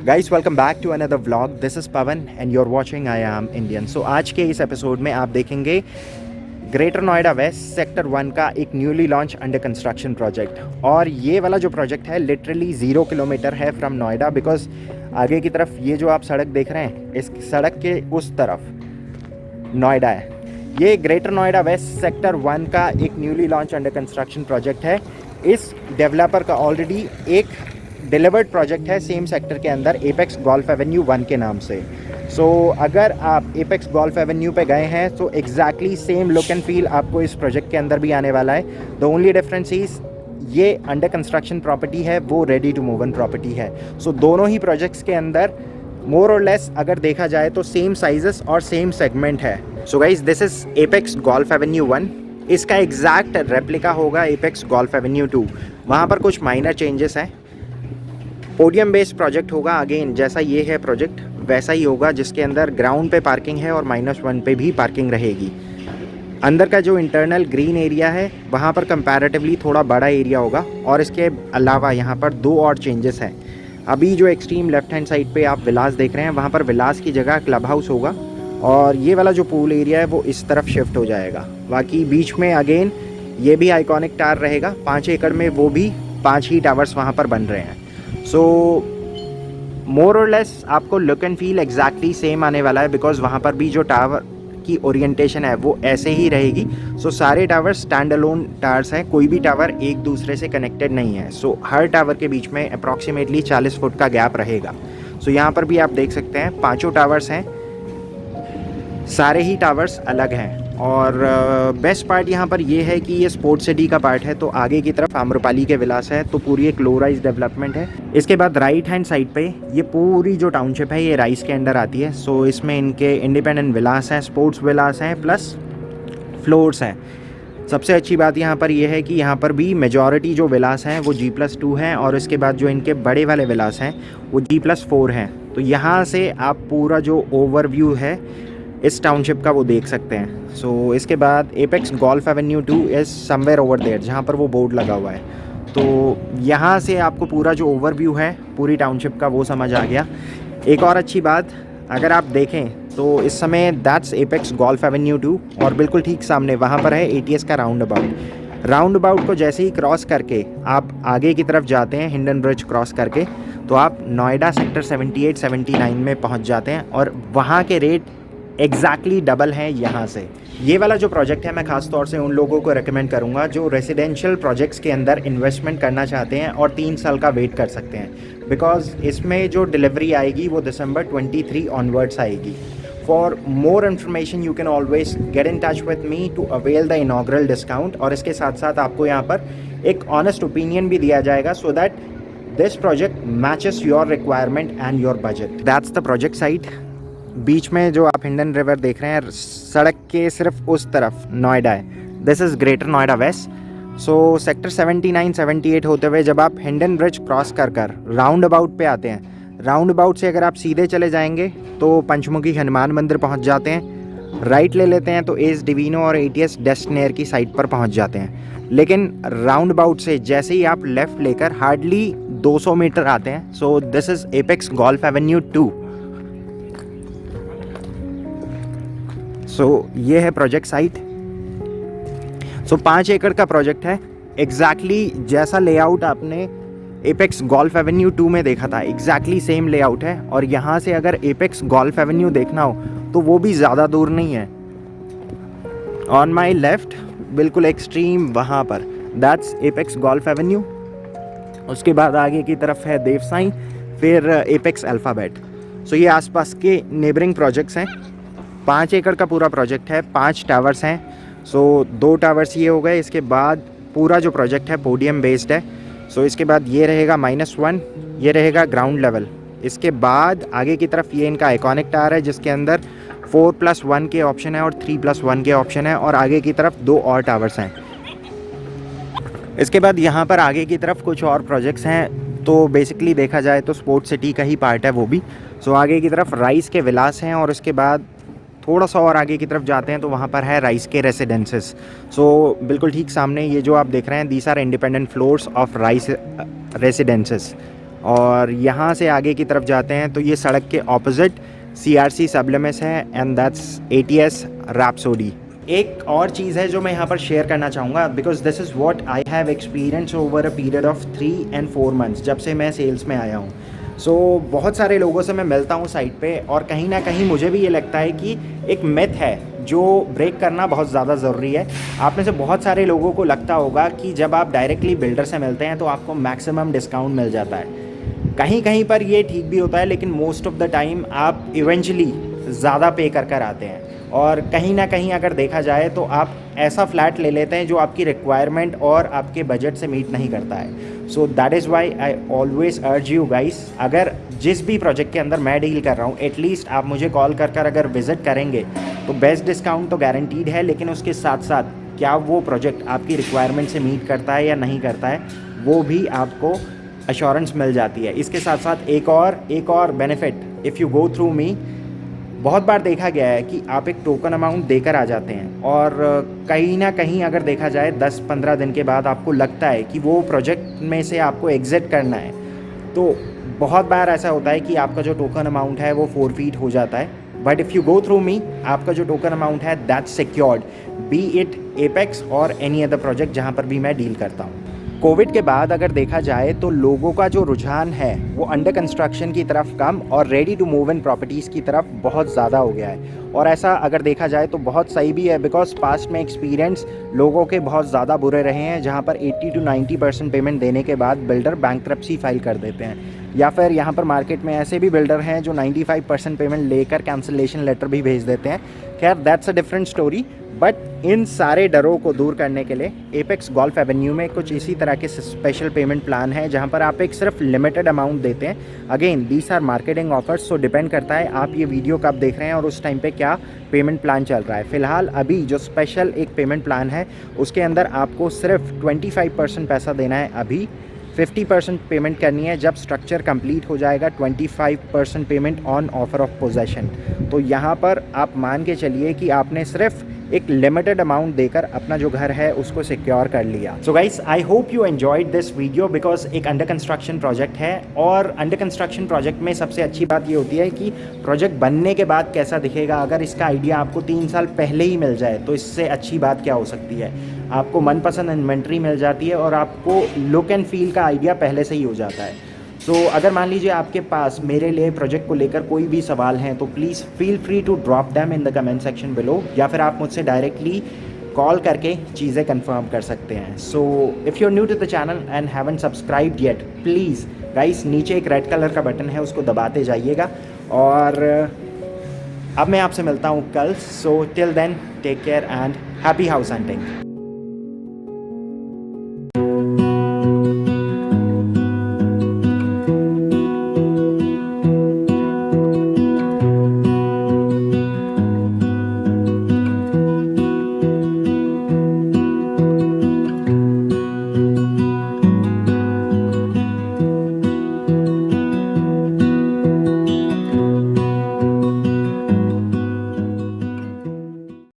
Guys welcome back to another vlog. This is Pawan and you are watching I am Indian. So आज के इस episode में आप देखेंगे ग्रेटर नोएडा वेस्ट सेक्टर 1 का एक newly launch under construction project. और ये वाला जो प्रोजेक्ट है लिटरली 0 किलोमीटर है फ्रॉम नोएडा, बिकॉज आगे की तरफ ये जो आप सड़क देख रहे हैं, इस सड़क के उस तरफ नोएडा है। ये ग्रेटर नोएडा वेस्ट सेक्टर 1 का एक newly launch under construction project है। इस डेवलपर का ऑलरेडी एक डिलीवर्ड प्रोजेक्ट है सेम सेक्टर के अंदर, एपेक्स गोल्फ एवेन्यू 1 के नाम से। सो अगर आप एपेक्स गोल्फ एवेन्यू पे गए हैं तो exactly same look and feel आपको इस प्रोजेक्ट के अंदर भी आने वाला है। द ओनली डिफरेंस इज ये अंडर कंस्ट्रक्शन प्रॉपर्टी है, वो ready to move in property है। सो दोनों ही प्रोजेक्ट्स के अंदर मोर और लेस अगर देखा जाए तो सेम साइजेस और सेम सेगमेंट है। So guys this is apex Golf Avenue 1। इसका एग्जैक्ट रेप्लिका होगा एपेक्स गोल्फ एवेन्यू 2। वहाँ पर कुछ माइनर चेंजेस हैं। पोडियम बेस्ड प्रोजेक्ट होगा, अगेन जैसा ये है प्रोजेक्ट वैसा ही होगा, जिसके अंदर ग्राउंड पे पार्किंग है और -1 पे भी पार्किंग रहेगी। अंदर का जो इंटरनल ग्रीन एरिया है वहाँ पर कंपैरेटिवली थोड़ा बड़ा एरिया होगा। और इसके अलावा यहाँ पर 2 और चेंजेस हैं। अभी जो एक्सट्रीम लेफ्ट हैंड साइड पे आप विलास देख रहे हैं, वहाँ पर विलास की जगह क्लब हाउस होगा और ये वाला जो पूल एरिया है वो इस तरफ शिफ्ट हो जाएगा। बाकी बीच में अगेन ये भी आइकॉनिक टावर रहेगा। 5 एकड़ में वो भी 5 ही टावर्स वहाँ पर बन रहे हैं। सो मोर और लेस आपको look and feel exactly same आने वाला है, बिकॉज वहाँ पर भी जो टावर की ओरिएंटेशन है वो ऐसे ही रहेगी। सो सारे टावर स्टैंड अलोन टावर्स हैं, कोई भी टावर एक दूसरे से कनेक्टेड नहीं है। सो हर टावर के बीच में अप्रॉक्सीमेटली 40 फुट का गैप रहेगा। सो यहाँ पर भी आप देख सकते हैं 5 टावर्स हैं, सारे ही टावर्स अलग हैं। और बेस्ट पार्ट यहाँ पर ये है कि ये स्पोर्ट्स सिटी का पार्ट है, तो आगे की तरफ आम्रपाली के विलास है, तो पूरी एक लो राइज डेवलपमेंट है। इसके बाद राइट हैंड साइड पे ये पूरी जो टाउनशिप है ये राइस के अंडर आती है। सो इसमें इनके इंडिपेंडेंट विलास हैं, स्पोर्ट्स विलास हैं, प्लस फ्लोर्स हैं। सबसे अच्छी बात यहाँ पर यह है कि यहाँ पर भी मेजॉरिटी जो विलास हैं वो G+2 हैं, और इसके बाद जो इनके बड़े वाले विलास हैं वो G+4 हैं। तो यहाँ से आप पूरा जो ओवरव्यू है इस टाउनशिप का वो देख सकते हैं। सो इसके बाद Apex Golf Avenue 2 is somewhere over there, जहाँ पर वो बोर्ड लगा हुआ है। तो यहाँ से आपको पूरा जो ओवरव्यू है पूरी टाउनशिप का वो समझ आ गया। एक और अच्छी बात अगर आप देखें तो इस समय दैट्स एपेक्स गोल्फ एवेन्यू 2, और बिल्कुल ठीक सामने वहाँ पर है ATS का राउंड अबाउट को जैसे ही क्रॉस करके आप आगे की तरफ जाते हैं, हिंडन ब्रिज क्रॉस करके, तो आप नोएडा सेक्टर 78-79 में पहुँच जाते हैं, और वहाँ के रेट एग्जैक्टली डबल है यहाँ से। ये वाला जो प्रोजेक्ट है मैं खास तौर से उन लोगों को रेकमेंड करूँगा जो रेजिडेंशियल प्रोजेक्ट्स के अंदर इन्वेस्टमेंट करना चाहते हैं और 3 साल का वेट कर सकते हैं, बिकॉज इसमें जो डिलीवरी आएगी वो दिसंबर 23 ऑनवर्ड्स आएगी। For more information you can always get in touch with me to avail the inaugural discount, और इसके साथ साथ आपको यहाँ पर एक ऑनेस्ट ओपिनियन भी दिया जाएगा, so that this project matches your requirement and your budget. That's the project site. बीच में जो आप हिंडन रिवर देख रहे हैं, सड़क के सिर्फ उस तरफ नोएडा है। This is Greater Noida West. So sector 79-78 होते हुए जब आप हिंडन ब्रिज क्रॉस कर राउंड अबाउट पे आते हैं, राउंड अबाउट से अगर आप सीधे चले जाएंगे तो पंचमुखी हनुमान मंदिर पहुंच जाते हैं। राइट ले लेते हैं तो एस डिवीनो और ATS डेस्टिनेयर की साइट पर पहुंच जाते हैं। लेकिन राउंड अबाउट से जैसे ही आप लेफ़्ट लेकर हार्डली 200 मीटर आते हैं, so this is apex Golf Avenue 2। सो ये है प्रोजेक्ट साइट। सो 5 एकड़ का प्रोजेक्ट है, एग्जैक्टली जैसा लेआउट आपने एपेक्स गोल्फ एवेन्यू 2 में देखा था, एग्जैक्टली सेम लेआउट है। और यहाँ से अगर एपेक्स गोल्फ एवेन्यू देखना हो तो वो भी ज़्यादा दूर नहीं है। ऑन माई लेफ्ट बिल्कुल एक्सट्रीम वहाँ पर दैट्स एपेक्स गोल्फ एवेन्यू। उसके बाद आगे की तरफ है देवसाई, फिर एपेक्स अल्फ़ाबेट। सो ये आसपास के नेबरिंग प्रोजेक्ट्स हैं। 5 एकड़ का पूरा प्रोजेक्ट है, 5 टावर्स हैं। सो 2 टावर्स ये हो गए। इसके बाद पूरा जो प्रोजेक्ट है पोडियम बेस्ड है। सो इसके बाद ये रहेगा -1, ये रहेगा ग्राउंड लेवल। इसके बाद आगे की तरफ ये इनका आइकॉनिक टावर है, जिसके अंदर 4+1 के ऑप्शन है और 3+1 के ऑप्शन है, और आगे की तरफ 2 और टावर्स हैं। इसके बाद यहाँ पर आगे की तरफ कुछ और प्रोजेक्ट्स हैं, तो बेसिकली देखा जाए तो स्पोर्ट्स सिटी का ही पार्ट है वो भी। सो आगे की तरफ राइस के विलास हैं, और उसके बाद थोड़ा सा और आगे की तरफ जाते हैं तो वहाँ पर है राइस के रेसिडेंसेस। सो बिल्कुल ठीक सामने ये जो आप देख रहे हैं, these are independent floors of Rise Residences. और यहाँ से आगे की तरफ जाते हैं तो ये सड़क के ऑपोजिट CRC सबलिमिस है एंड दैट्स ATS रैप्सोडी। एक और चीज़ है जो मैं यहाँ पर शेयर करना चाहूँगा, because this is what I have experience over a period of 3 and 4 months जब से मैं सेल्स में आया हूँ। सो बहुत सारे लोगों से मैं मिलता हूँ साइट पे, और कहीं ना कहीं मुझे भी ये लगता है कि एक मिथ है जो ब्रेक करना बहुत ज़्यादा ज़रूरी है। आप में से बहुत सारे लोगों को लगता होगा कि जब आप डायरेक्टली बिल्डर से मिलते हैं तो आपको मैक्सिमम डिस्काउंट मिल जाता है। कहीं कहीं पर ये ठीक भी होता है, लेकिन मोस्ट ऑफ द टाइम आप इवेंचुअली ज़्यादा पे कर आते हैं। और कहीं ना कहीं अगर देखा जाए तो आप ऐसा फ्लैट ले लेते हैं जो आपकी रिक्वायरमेंट और आपके बजट से मीट नहीं करता है। So that is why I always urge you guys, अगर जिस भी प्रोजेक्ट के अंदर मैं डील कर रहा हूँ, एटलीस्ट आप मुझे कॉल कर अगर विज़िट करेंगे तो बेस्ट डिस्काउंट तो गारंटीड है, लेकिन उसके साथ साथ क्या वो प्रोजेक्ट आपकी रिक्वायरमेंट से मीट करता है या नहीं करता है, वो भी आपको अश्योरेंस मिल जाती है। इसके साथ साथ एक और benefit, if you go through me, बहुत बार देखा गया है कि आप एक टोकन अमाउंट देकर आ जाते हैं और कहीं ना कहीं अगर देखा जाए 10-15 दिन के बाद आपको लगता है कि वो प्रोजेक्ट में से आपको एग्ज़िट करना है, तो बहुत बार ऐसा होता है कि आपका जो टोकन अमाउंट है वो फोरफीट हो जाता है। But if you go through me, आपका जो टोकन अमाउंट है that's secured, be it Apex और एनी अदर प्रोजेक्ट जहाँ पर भी मैं डील करता हूँ। कोविड के बाद अगर देखा जाए तो लोगों का जो रुझान है वो अंडर कंस्ट्रक्शन की तरफ कम और ready to move in properties की तरफ बहुत ज़्यादा हो गया है। और ऐसा अगर देखा जाए तो बहुत सही भी है, बिकॉज पास्ट में एक्सपीरियंस लोगों के बहुत ज़्यादा बुरे रहे हैं, जहाँ पर 80 to 90% पेमेंट देने के बाद बिल्डर बैंकरप्सी फाइल कर देते हैं, या फिर यहाँ पर मार्केट में ऐसे भी बिल्डर हैं जो 95% पेमेंट लेकर कैंसिलेशन लेटर भी भेज देते हैं। खैर that's a different story. But in सारे डरों को दूर करने के लिए एपेक्स गोल्फ एवेन्यू में कुछ इसी तरह के स्पेशल पेमेंट प्लान है, जहां पर आप एक सिर्फ लिमिटेड अमाउंट देते हैं। Again these are marketing offers, so depend करता है आप ये वीडियो कब देख रहे हैं और उस टाइम पे क्या पेमेंट प्लान चल रहा है। फ़िलहाल अभी जो स्पेशल एक पेमेंट प्लान है उसके अंदर आपको सिर्फ 25% पैसा देना है, अभी 50% पेमेंट करनी है जब स्ट्रक्चर कंप्लीट हो जाएगा, 25% payment on offer of possession. तो यहाँ पर आप मान के चलिए कि आपने सिर्फ एक लिमिटेड अमाउंट देकर अपना जो घर है उसको सिक्योर कर लिया। So guys, I hope you enjoyed this video, because एक अंडर कंस्ट्रक्शन प्रोजेक्ट है, और अंडर कंस्ट्रक्शन प्रोजेक्ट में सबसे अच्छी बात ये होती है कि प्रोजेक्ट बनने के बाद कैसा दिखेगा। अगर इसका आइडिया आपको 3 साल पहले ही मिल जाए तो इससे अच्छी बात क्या हो सकती है। आपको मनपसंद इन्वेंट्री मिल जाती है और आपको लुक एंड फील का आइडिया पहले से ही हो जाता है। सो अगर मान लीजिए आपके पास मेरे लिए प्रोजेक्ट को लेकर कोई भी सवाल हैं तो please feel free to drop them in the comment section below, या फिर आप मुझसे डायरेक्टली कॉल करके चीज़ें कंफर्म कर सकते हैं। So if you are new to the channel and haven't subscribed yet, please guys नीचे एक रेड कलर का बटन है, उसको दबाते जाइएगा। और अब मैं आपसे मिलता हूँ कल। So till then take care and happy house hunting.